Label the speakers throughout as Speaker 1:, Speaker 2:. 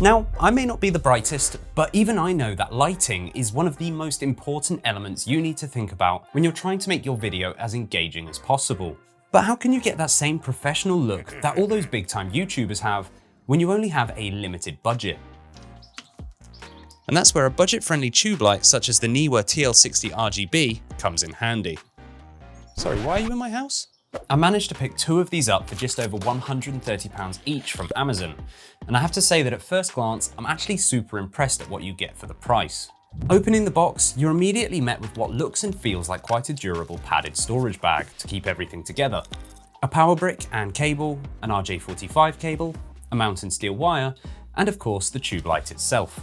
Speaker 1: Now, I may not be the brightest, but even I know that lighting is one of the most important elements you need to think about when you're trying to make your video as engaging as possible. But how can you get that same professional look that all those big-time YouTubers have when you only have a limited budget? And that's where a budget-friendly tube light such as the Neewer TL60 RGB comes in handy. Sorry, why are you in my house? I managed to pick 2 of these up for just over £130 each from Amazon, and I have to say that at first glance, I'm actually super impressed at what you get for the price. Opening the box, you're immediately met with what looks and feels like quite a durable padded storage bag to keep everything together. A power brick and cable, an RJ45 cable, a mountain steel wire, and of course the tube light itself.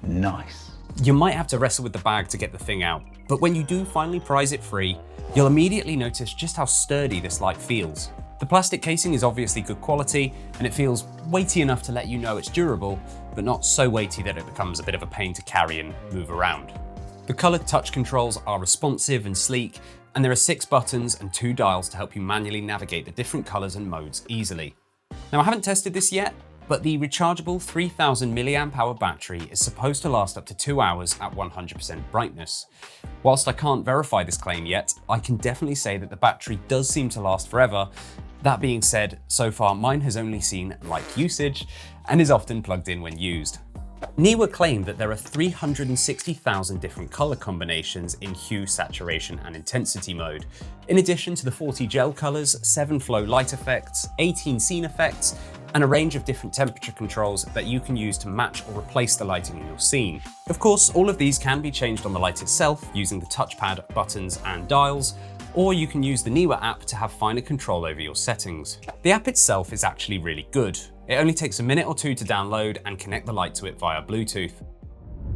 Speaker 2: Nice.
Speaker 1: You might have to wrestle with the bag to get the thing out, but when you do finally prize it free, you'll immediately notice just how sturdy this light feels. The plastic casing is obviously good quality, and it feels weighty enough to let you know it's durable, but not so weighty that it becomes a bit of a pain to carry and move around. The colored touch controls are responsive and sleek, and there are 6 buttons and 2 dials to help you manually navigate the different colors and modes easily. Now, I haven't tested this yet, but the rechargeable 3000 mAh battery is supposed to last up to 2 hours at 100% brightness. Whilst I can't verify this claim yet, I can definitely say that the battery does seem to last forever. That being said, so far mine has only seen light usage and is often plugged in when used. Neewer claimed that there are 360,000 different color combinations in hue, saturation, and intensity mode, in addition to the 40 gel colors, 7 flow light effects, 18 scene effects, and a range of different temperature controls that you can use to match or replace the lighting in your scene. Of course, all of these can be changed on the light itself using the touchpad, buttons, and dials, or you can use the Neewer app to have finer control over your settings. The app itself is actually really good. It only takes a minute or 2 to download and connect the light to it via Bluetooth.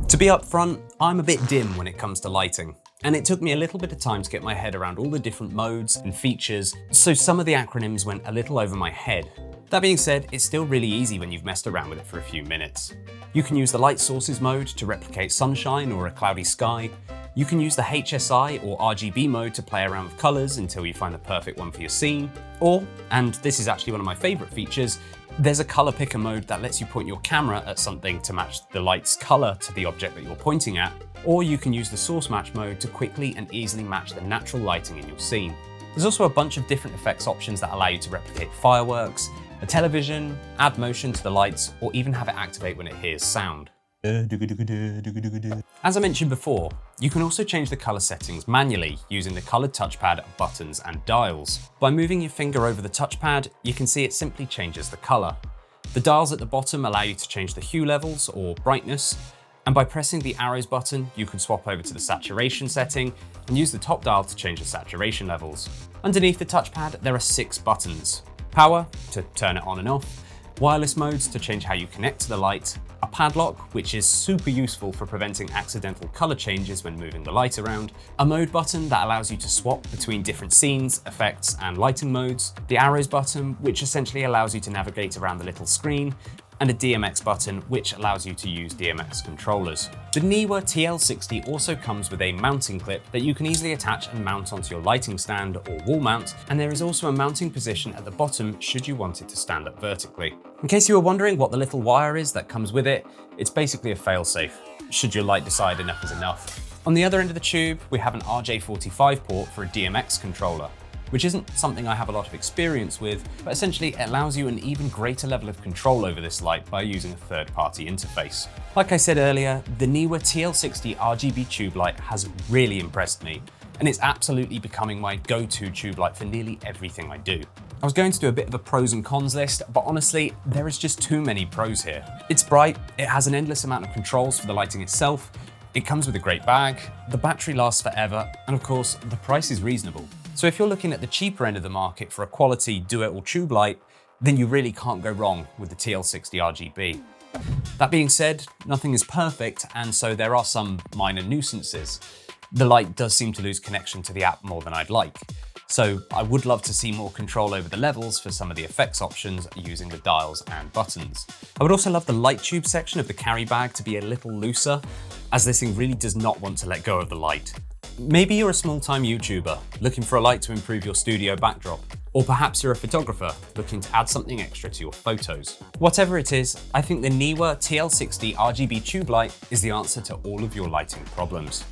Speaker 1: To be upfront, I'm a bit dim when it comes to lighting, and it took me a little bit of time to get my head around all the different modes and features, so some of the acronyms went a little over my head. That being said, it's still really easy when you've messed around with it for a few minutes. You can use the light sources mode to replicate sunshine or a cloudy sky. You can use the HSI or RGB mode to play around with colors until you find the perfect one for your scene. Or, and this is actually one of my favorite features, there's a color picker mode that lets you point your camera at something to match the light's color to the object that you're pointing at. Or you can use the source match mode to quickly and easily match the natural lighting in your scene. There's also a bunch of different effects options that allow you to replicate fireworks, a television, add motion to the lights, or even have it activate when it hears sound. As I mentioned before, you can also change the color settings manually using the colored touchpad, buttons, and dials. By moving your finger over the touchpad, you can see it simply changes the color. The dials at the bottom allow you to change the hue levels or brightness, and by pressing the arrows button, you can swap over to the saturation setting and use the top dial to change the saturation levels. Underneath the touchpad, there are 6 buttons. Power, to turn it on and off, wireless modes to change how you connect to the light, a padlock, which is super useful for preventing accidental color changes when moving the light around, a mode button that allows you to swap between different scenes, effects, and lighting modes, the arrows button, which essentially allows you to navigate around the little screen, and a DMX button, which allows you to use DMX controllers. The Neewer TL60 also comes with a mounting clip that you can easily attach and mount onto your lighting stand or wall mount, and there is also a mounting position at the bottom should you want it to stand up vertically. In case you were wondering what the little wire is that comes with it, it's basically a failsafe, should your light decide enough is enough. On the other end of the tube, we have an RJ45 port for a DMX controller, which isn't something I have a lot of experience with, but essentially it allows you an even greater level of control over this light by using a third-party interface. Like I said earlier, the Neewer TL60 RGB tube light has really impressed me, and it's absolutely becoming my go-to tube light for nearly everything I do. I was going to do a bit of a pros and cons list, but honestly, there is just too many pros here. It's bright, it has an endless amount of controls for the lighting itself, it comes with a great bag, the battery lasts forever, and of course, the price is reasonable. So if you're looking at the cheaper end of the market for a quality do-it-all tube light, then you really can't go wrong with the TL60 RGB. That being said, nothing is perfect, and so there are some minor nuisances. The light does seem to lose connection to the app more than I'd like. So I would love to see more control over the levels for some of the effects options using the dials and buttons. I would also love the light tube section of the carry bag to be a little looser, as this thing really does not want to let go of the light. Maybe you're a small-time YouTuber looking for a light to improve your studio backdrop, or perhaps you're a photographer looking to add something extra to your photos. Whatever it is, I think the Neewer TL60 RGB tube light is the answer to all of your lighting problems.